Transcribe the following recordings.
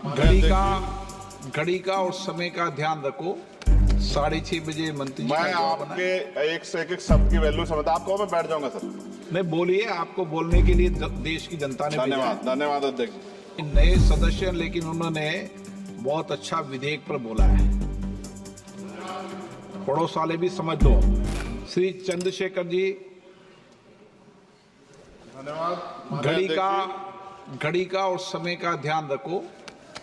घड़ी का और समय का ध्यान रखो। 6:30 बजे मंत्री जी मैं आपके एक से एक शब्द की वैल्यू समझता। आप कहो मैं बैठ जाऊंगा सर। नहीं बोलिए, आपको बोलने के लिए देश की जनता ने धन्यवाद धन्यवाद अध्यक्ष। नए सदस्य हैं, लेकिन उन्होंने बहुत अच्छा विधेयक पर बोला है। पड़ोस वाले भी समझ लो। श्री चंद्रशेखर जी, धन्यवाद। घड़ी का और समय का ध्यान रखो।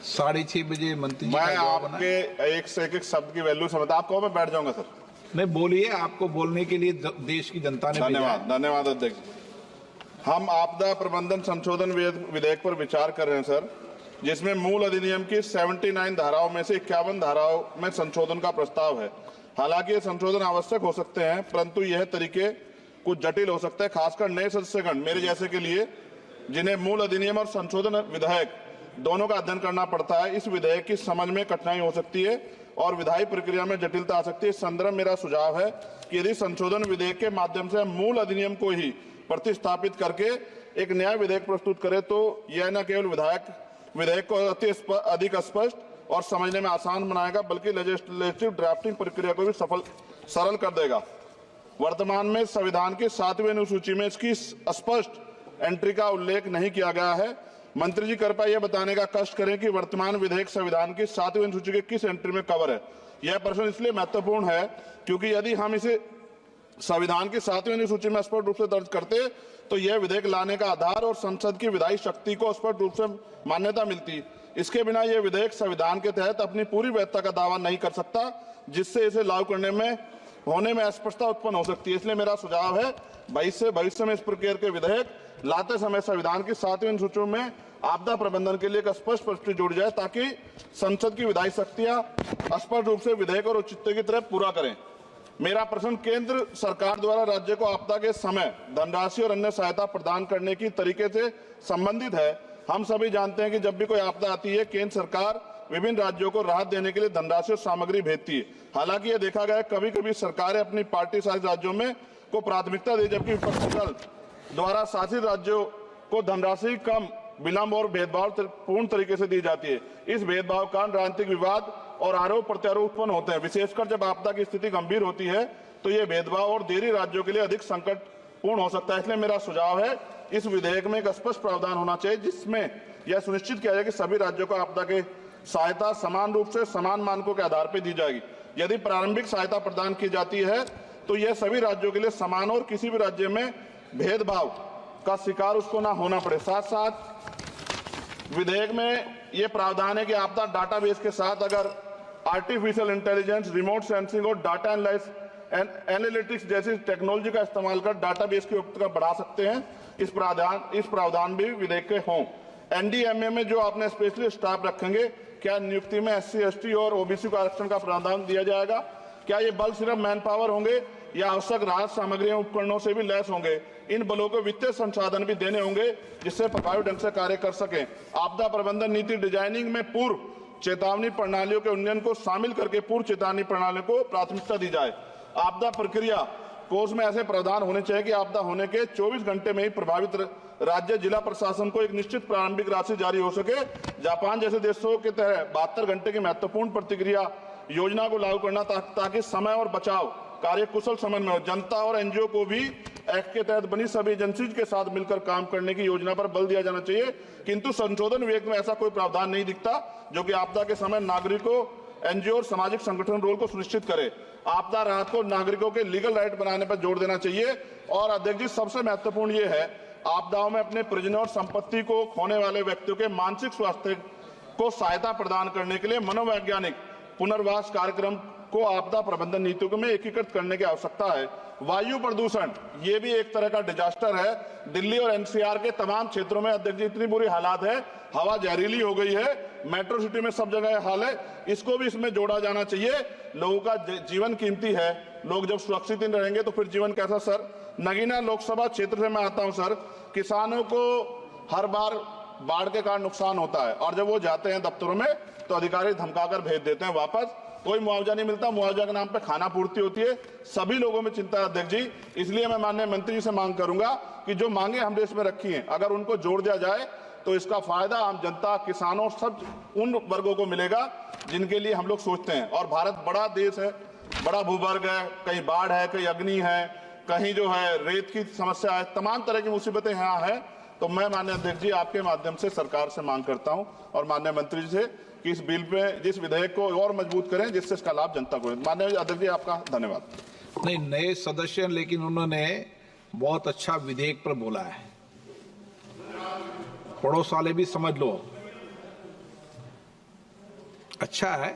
6:30 बजे मंत्री जी मैं आपके एक से एक शब्द की वैल्यू समझता। आप कहो मैं बैठ जाऊंगा सर। नहीं बोलिए, आपको बोलने के लिए देश की जनता ने धन्यवाद धन्यवाद अध्यक्ष। हम आपदा प्रबंधन संशोधन विधेयक पर विचार कर रहे हैं सर, जिसमें मूल अधिनियम की 79 धाराओं में से 51 धाराओं में संशोधन का प्रस्ताव है। हालांकि ये संशोधन आवश्यक हो सकते हैं, परंतु यह तरीके कुछ जटिल हो सकते हैं, खासकर नए सदस्यगण मेरे जैसे के लिए, जिन्हें मूल अधिनियम और संशोधन विधेयक दोनों का अध्ययन करना पड़ता है। इस विधेयक की समझ में कठिनाई हो सकती है और विधायी प्रक्रिया में जटिलता आ सकती है। इस संदर्भ मेरा सुझाव है कि यदि संशोधन विधेयक के माध्यम से मूल अधिनियम को ही प्रतिस्थापित करके एक नया विधेयक प्रस्तुत करे, तो यह न केवल विधेयक को अधिक स्पष्ट और समझने में आसान बनाएगा, बल्कि लेजिस्लेटिव ड्राफ्टिंग प्रक्रिया को भी सरल कर देगा। वर्तमान में संविधान की 7वीं अनुसूची में इसकी स्पष्ट एंट्री का उल्लेख नहीं किया गया है। मंत्री जी कृपया यह बताने का कष्ट करें कि वर्तमान विधेयक संविधान की 7वीं अनुसूची के किस एंट्री में कवर है। यह प्रश्न इसलिए महत्वपूर्ण है क्योंकि यदि हम इसे संविधान की 7वीं अनुसूची में स्पष्ट रूप से दर्ज करते तो यह विधेयक लाने का आधार और संसद की विधायी शक्ति को स्पष्ट रूप से मान्यता मिलती। इसके बिना यह विधेयक संविधान के तहत अपनी पूरी वैधता का दावा नहीं कर सकता, जिससे इसे लागू करने में होने में अस्पष्टता उत्पन्न हो सकती है। इसलिए मेरा सुझाव है भविष्य में इस प्रकार के विधेयक लाते समय संविधान की 7वीं अनुसूची में आपदा प्रबंधन के लिए एक स्पष्ट प्रविष्टि जोड़ी जाए, ताकि संसद की विधायी शक्तियां स्पष्ट रूप से विधेयक और औचित्य की तरह पूरा करें। मेरा प्रश्न केंद्र सरकार द्वारा राज्य को आपदा के समय धनराशि और अन्य सहायता प्रदान करने की तरीके से संबंधित है। हम सभी जानते हैं कि जब भी कोई आपदा आती है, केंद्र सरकार विभिन्न राज्यों को राहत देने के लिए धनराशि और सामग्री भेजती है। हालांकि यह देखा गया कभी कभी सरकारें अपनी पार्टी शासित राज्यों में को प्राथमिकता दे, जबकि विपक्षी दल द्वारा शासित राज्यों को धनराशि कम, विलंब और भेदभाव पूर्ण तरीके से दी जाती है। इस भेदभाव का राजनीतिक विवाद और आरोप प्रत्यारोप उत्पन्न होते हैं। विशेषकर जब आपदा की स्थिति गंभीर होती है तो यह भेदभाव और देरी राज्यों के लिए अधिक संकटपूर्ण हो सकता है। इसलिए मेरा सुझाव है इस विधेयक में एक स्पष्ट प्रावधान होना चाहिए, जिसमें यह सुनिश्चित किया जाए कि सभी राज्यों को आपदा के सहायता समान रूप से समान मानकों के आधार पर दी जाएगी। यदि प्रारंभिक सहायता प्रदान की जाती है तो यह सभी राज्यों के लिए समान और किसी भी राज्य में भेदभाव का शिकार उसको ना होना पड़े। साथ साथ विधेयक में यह प्रावधान है कि आपदा डाटाबेस के साथ अगर आर्टिफिशियल इंटेलिजेंस, रिमोट सेंसिंग और डाटा एनालिटिक्स जैसी टेक्नोलॉजी का इस्तेमाल कर डाटाबेस की उपलब्धता बढ़ा सकते हैं। इस प्रावधान भी विधेयक के हों। एनडीएमए में जो आपने स्पेशली स्टाफ रखेंगे, क्या नियुक्ति में SC, ST और OBC को आरक्षण का प्रावधान दिया जाएगा? क्या ये बल सिर्फ मैन पावर होंगे या आवश्यक राहत सामग्रियों उपकरणों से भी लैस होंगे? इन बलों को वित्तीय संसाधन भी देने होंगे जिससे प्रभावी ढंग से कार्य कर सकें। आपदा प्रबंधन नीति डिजाइनिंग में पूर्व चेतावनी प्रणालियों के उन्नयन को शामिल करके पूर्व चेतावनी प्रणालियों को प्राथमिकता दी जाए। आपदा प्रक्रिया कोष में ऐसे प्रावधान होने चाहिए कि आपदा होने के 24 घंटे में ही प्रभावित राज्य जिला प्रशासन को एक निश्चित प्रारंभिक राशि जारी हो सके। जापान जैसे देशों के तहत 72 घंटे की महत्वपूर्ण प्रतिक्रिया योजना को लागू करना, ताकि समय और बचाव कार्य कुशल समन्वय हो। जनता और NGO को भी एक्ट के तहत बनी सभी एजेंसीज के साथ मिलकर काम करने की योजना पर बल दिया जाना चाहिए। किंतु संशोधन विधेयक में ऐसा कोई प्रावधान नहीं दिखता जो कि आपदा के समय नागरिकों, NGO और सामाजिक संगठन रोल को सुनिश्चित करे। आपदा राहत को नागरिकों के लीगल राइट बनाने पर जोर देना चाहिए। और अध्यक्ष जी, सबसे महत्वपूर्ण ये है, आपदाओं में अपने परिजनों और संपत्ति को खोने वाले व्यक्तियों के मानसिक स्वास्थ्य को सहायता प्रदान करने के लिए मनोवैज्ञानिक पुनर्वास कार्यक्रम को आपदा प्रबंधन नीतियों में एकीकृत करने की आवश्यकता है। वायु प्रदूषण ये भी एक तरह का डिजास्टर है। दिल्ली और NCR के तमाम क्षेत्रों में अध्यक्ष जी इतनी बुरी हालात है, हवा जहरीली हो गई है। मेट्रो सिटी में सब जगह हाल है, इसको भी इसमें जोड़ा जाना चाहिए। लोगों का जीवन कीमती है, लोग जब सुरक्षित नहीं रहेंगे तो फिर जीवन कैसा? सर, नगीना लोकसभा क्षेत्र से मैं आता हूं सर। किसानों को हर बार बाढ़ के कारण नुकसान होता है और जब वो जाते हैं दफ्तरों में तो अधिकारी धमकाकर भेज देते हैं वापस। कोई मुआवजा नहीं मिलता, मुआवजा के नाम पे खाना पूर्ति होती है। सभी लोगों में चिंता है अध्यक्ष जी। इसलिए मैं माननीय मंत्री जी से मांग करूंगा कि जो मांगे हम देश में रखी हैं, अगर उनको जोड़ दिया जाए तो इसका फायदा आम जनता, किसानों, सब उन वर्गों को मिलेगा जिनके लिए हम लोग सोचते हैं। और भारत बड़ा देश है, बड़ा भूवर्ग है, कहीं बाढ़ है, कहीं अग्नि है, कहीं जो है रेत की समस्या है, तमाम तरह की मुसीबतें यहाँ है। तो मैं माननीय अध्यक्ष जी आपके माध्यम से सरकार से मांग करता हूं और माननीय मंत्री जी से कि इस बिल पे, जिस विधेयक को और मजबूत करें जिससे इसका लाभ जनता को। माननीय अध्यक्ष जी आपका धन्यवाद। नहीं, नए सदस्य, लेकिन उन्होंने बहुत अच्छा विधेयक पर बोला है। पड़ोस वाले भी समझ लो, अच्छा है।